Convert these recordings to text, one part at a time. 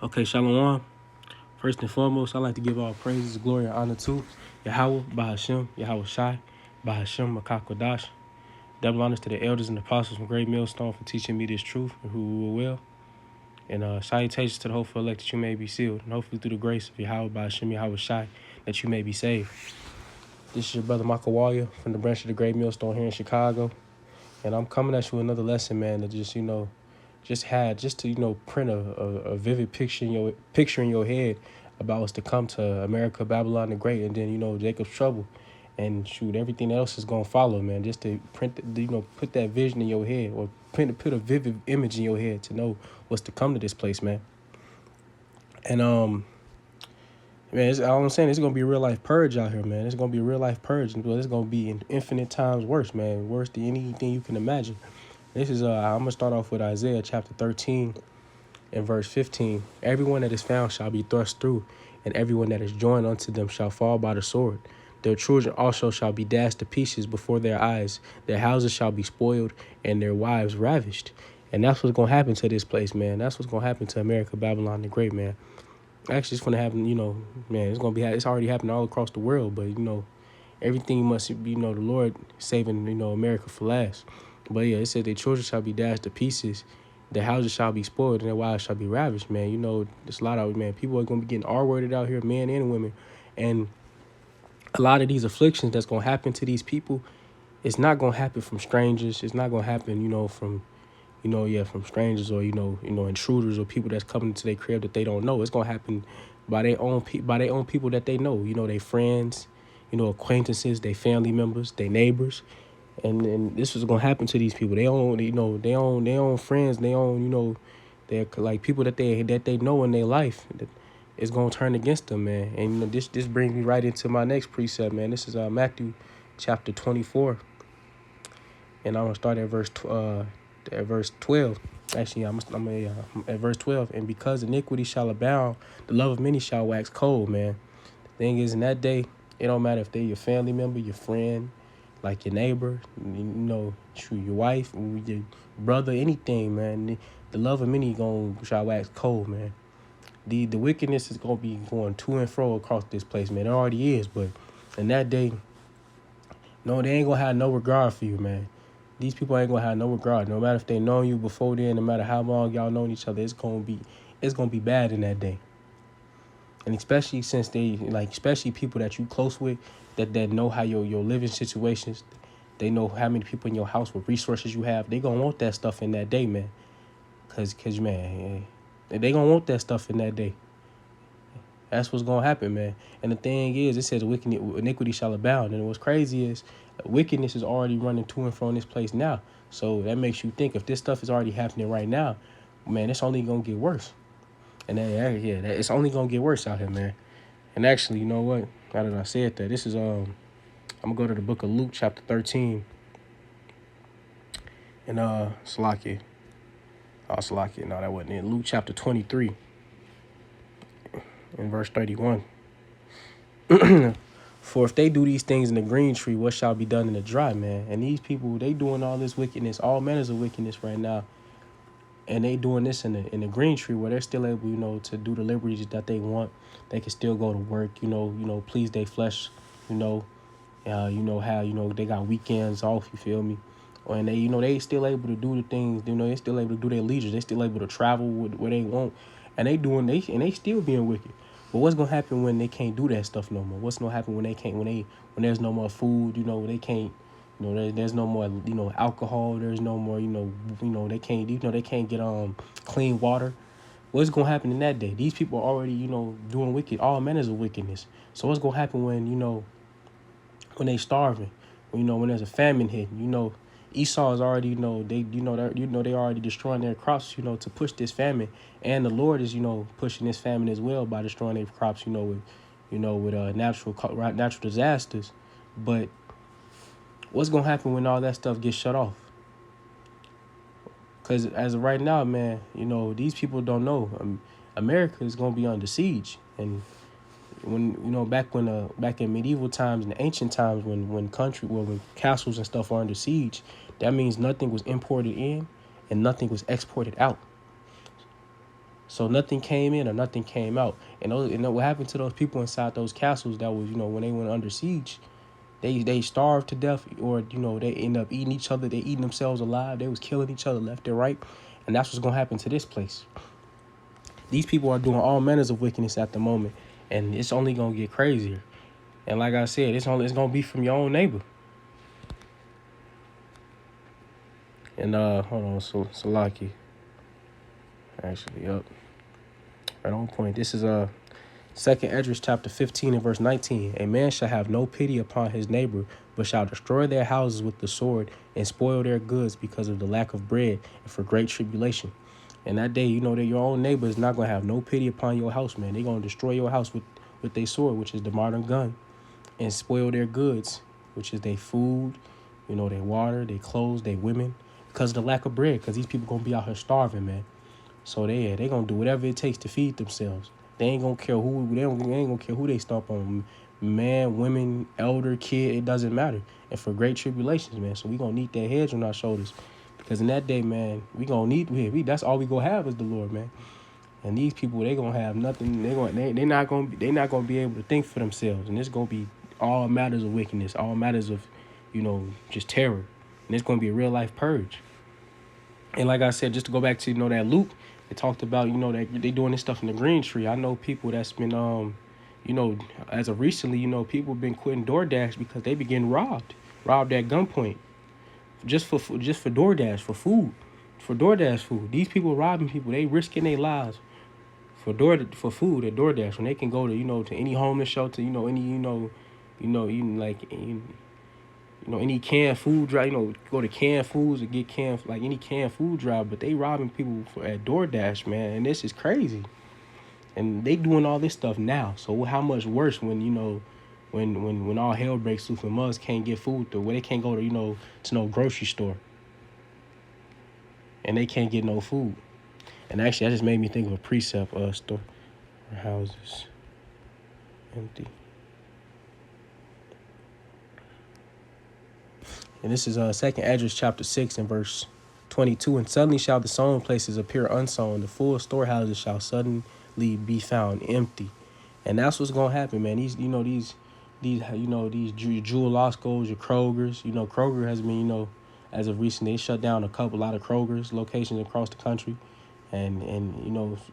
Okay, Shalom. First and foremost, I'd like to give all praises, glory, and honor to Yahweh, Bahashem, Yahweh Shai, Bahashem, Makakwadash. Double honors to the elders and apostles from Great Millstone for teaching me this truth and who will well. And salutations to the hopeful elect that you may be sealed. And hopefully through the grace of Yahweh, Bahashem, Yahweh Shai, that you may be saved. This is your brother Makawaya from the branch of the Great Millstone here in Chicago. And I'm coming at you with another lesson, man, that just to print a vivid picture in your head about what's to come to America, Babylon the Great, and then Jacob's trouble, and shoot, everything else is gonna follow, man. Just to put that vision in your head, or put a vivid image in your head to know what's to come to this place, man. And man, all I'm saying, it's gonna be a real life purge out here, man. It's gonna be a real life purge, and it's gonna be infinite times worse, man. Worse than anything you can imagine. This is I'm gonna start off with Isaiah chapter 13 and verse 15. Everyone that is found shall be thrust through, and everyone that is joined unto them shall fall by the sword. Their children also shall be dashed to pieces before their eyes. Their houses shall be spoiled, and their wives ravished. And that's what's gonna happen to this place, man. That's what's gonna happen to America, Babylon the Great, man. Actually, it's gonna happen, man. It's already happening all across the world, but everything must be, the Lord saving, America for last. But yeah, it said their children shall be dashed to pieces, their houses shall be spoiled, and their wives shall be ravished, man. There's a lot of, man, people are going to be getting R-worded out here, men and women. And a lot of these afflictions that's going to happen to these people, it's not going to happen from strangers. It's not going to happen, from strangers or, intruders or people that's coming to their crib that they don't know. It's going to happen by their own people that they know, their friends, acquaintances, their family members, their neighbors. And this was gonna happen to these people. They own friends. They own, they're like people that they know in their life. That is gonna turn against them, man. And this brings me right into my next precept, man. This is Matthew chapter 24, and I'm gonna start at verse 12. Actually, I'm at verse 12. And because iniquity shall abound, the love of many shall wax cold, man. The thing is, in that day, it don't matter if they're your family member, your friend, like your neighbor, your wife, your brother, anything, man. The love of many shall wax cold, man. The wickedness is gonna be going to and fro across this place, man. It already is, but in that day, no, they ain't gonna have no regard for you, man. These people ain't gonna have no regard. No matter if they known you before then, no matter how long y'all known each other, it's gonna be bad in that day. And especially since especially people that you close with, that know how your living situations, they know how many people in your house, what resources you have. They gonna want that stuff in that day, man. Cause man, they gonna want that stuff in that day. That's what's gonna happen, man. And the thing is, it says iniquity shall abound. And what's crazy is wickedness is already running to and from this place now. So that makes you think, if this stuff is already happening right now, man, it's only gonna get worse. And it's only gonna get worse out here, man. And actually, you know what? Now that I said that, this is I'm gonna go to the book of Luke, chapter 13, and Salakia. Oh, Salakia. No, that wasn't it. Luke chapter 23, in verse 31. For if they do these things in the green tree, what shall be done in the dry, man? And these people, they doing all this wickedness, all manners of wickedness right now. And they doing this in the green tree, where they're still able, to do the liberties that they want. They can still go to work, please their flesh, how, they got weekends off, you feel me? And they still able to do the things, they still able to do their leisure. They still able to travel where they want. And they still being wicked. But what's gonna happen when they can't do that stuff no more? What's gonna happen when when there's no more food, they can't, there's no more, alcohol. There's no more, they can't, they can't get clean water. What's gonna happen in that day? These people are already, doing all manners of wickedness. So what's gonna happen when they starving? When there's a famine hitting? Esau is already, they already destroying their crops, to push this famine, and the Lord is, pushing this famine as well by destroying their crops, with natural disasters. But what's gonna happen when all that stuff gets shut off? Because as of right now, man, these people don't know. America is gonna be under siege, and when back in medieval times and ancient times, when castles and stuff are under siege, that means nothing was imported in and nothing was exported out. So nothing came in or nothing came out. And what happened to those people inside those castles that was, when they went under siege, they starved to death, or, they end up eating each other. They eating themselves alive. They was killing each other left and right. And that's what's going to happen to this place. These people are doing all manners of wickedness at the moment. And it's only going to get crazier. And like I said, it's going to be from your own neighbor. And hold on, Salaki. Actually, up. Right on point. This is 2nd Esdras chapter 15 and verse 19. A man shall have no pity upon his neighbor, but shall destroy their houses with the sword and spoil their goods because of the lack of bread and for great tribulation. And that day, that your own neighbor is not going to have no pity upon your house, man. They're going to destroy your house with their sword, which is the modern gun, and spoil their goods, which is their food, their water, their clothes, their women, because of the lack of bread, because these people going to be out here starving, man. So they going to do whatever it takes to feed themselves. They ain't going to care they ain't going to care who they stomp on. Man, women, elder, kid, it doesn't matter. And for great tribulations, man. So we going to need that hedge on our shoulders. Because in that day, man, we going to need, that's all we going to have is the Lord, man. And these people, they going to have nothing. They're not going to be able to think for themselves. And it's going to be all matters of wickedness, all matters of, just terror. And it's going to be a real life purge. And like I said, just to go back to, that Luke, it talked about, that they doing this stuff in the green tree. I know people that's been, as of recently, people been quitting DoorDash because they be getting robbed at gunpoint, just for DoorDash, for food, for DoorDash food. These people robbing people. They risking their lives for food at DoorDash when they can go to, to any homeless shelter, any canned food drive, go to canned foods and get any canned food drive, but they robbing people at DoorDash, man, and this is crazy. And they doing all this stuff now. So how much worse when, when all hell breaks loose and mugs can't get food through, where they can't go to, to no grocery store. And they can't get no food. And actually, that just made me think of a precept store. Houses empty. And this is 2nd Esdras chapter 6 and verse 22. And suddenly shall the sown places appear unsown. The full storehouses shall suddenly be found empty. And that's what's going to happen, man. These Jewel Oscos, your Krogers. Kroger has been, as of recently, they shut down a lot of Kroger's locations across the country. And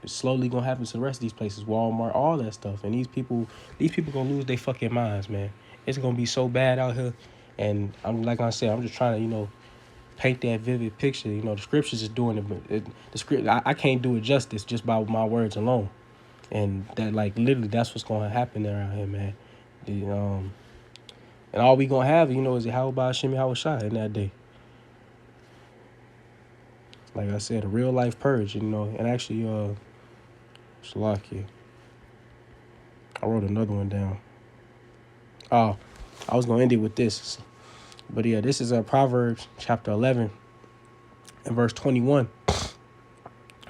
it's slowly going to happen to the rest of these places, Walmart, all that stuff. And these people going to lose their fucking minds, man. It's going to be so bad out here. And I'm just trying to, paint that vivid picture. The scriptures is doing it. The script, I can't do it justice just by my words alone. And that, literally, that's what's going to happen around here, man. And all we going to have, is how about Shimmy Hawashai in that day. Like I said, a real life purge, and actually, Shalaki. I wrote another one down. Oh, I was going to end it with this. But yeah, this is Proverbs chapter 11 and verse 21.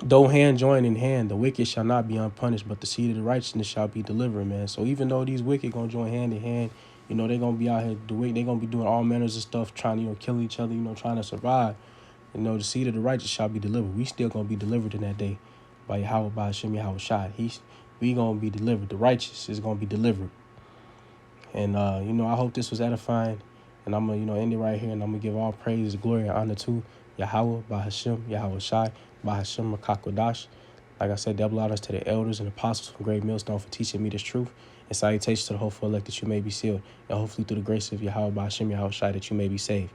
Though hand join in hand, the wicked shall not be unpunished, but the seed of the righteousness shall be delivered, man. So even though these wicked going to join hand in hand, they're going to be out here, they're going to be doing all manners of stuff, trying to, kill each other, trying to survive. The seed of the righteous shall be delivered. We still going to be delivered in that day by Yahweh, by Hashem, Yahweh Shai. We going to be delivered. The righteous is going to be delivered. And, I hope this was edifying. And I'm going to, end it right here. And I'm going to give all praise, glory, and honor to Yahweh, by Hashem, Yahweh Shai, by Hashem, Makakwadash. Like I said, double honors to the elders and apostles from Great Millstone for teaching me this truth. And salutations to the hopeful elect that you may be sealed. And hopefully through the grace of Yahweh, by Hashem, Yahweh Shai, that you may be saved.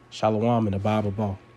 Shalom and the Bible Ball.